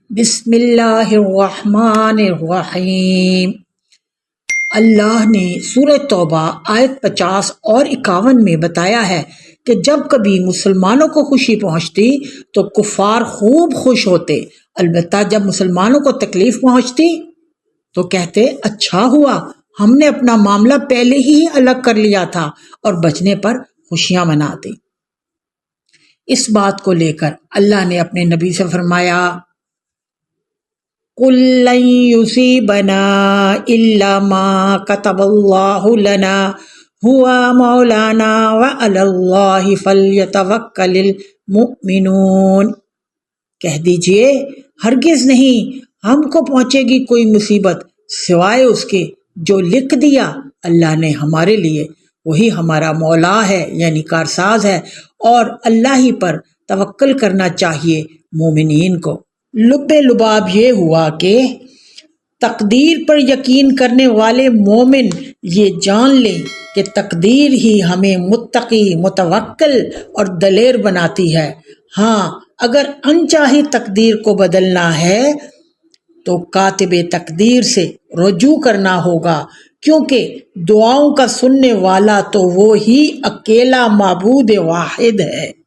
بسم اللہ الرحمن الرحیم۔ اللہ نے سورہ توبہ آیت 50 اور 51 میں بتایا ہے کہ جب کبھی مسلمانوں کو خوشی پہنچتی تو کفار خوب خوش ہوتے، البتہ جب مسلمانوں کو تکلیف پہنچتی تو کہتے اچھا ہوا ہم نے اپنا معاملہ پہلے ہی الگ کر لیا تھا، اور بچنے پر خوشیاں مناتے۔ اس بات کو لے کر اللہ نے اپنے نبی سے فرمایا، قُل لَن يُصِيبَنَا إِلَّا مَا كَتَبَ اللَّهُ لَنَا هُوَ مَوْلَانَا وَعَلَى اللَّهِ فَلْيَتَوَكَّلِ الْمُؤْمِنُونَ۔ کہہ دیجئے ہرگز نہیں ہم کو پہنچے گی کوئی مصیبت سوائے اس کے جو لکھ دیا اللہ نے ہمارے لیے، وہی ہمارا مولا ہے یعنی کارساز ہے، اور اللہ ہی پر توکل کرنا چاہیے مومنین کو۔ لب لباب یہ ہوا کہ تقدیر پر یقین کرنے والے مومن یہ جان لیں کہ تقدیر ہی ہمیں متقی، متوکل اور دلیر بناتی ہے۔ ہاں، اگر انچاہی تقدیر کو بدلنا ہے تو کاتب تقدیر سے رجوع کرنا ہوگا، کیونکہ دعاؤں کا سننے والا تو وہ ہی اکیلا معبود واحد ہے۔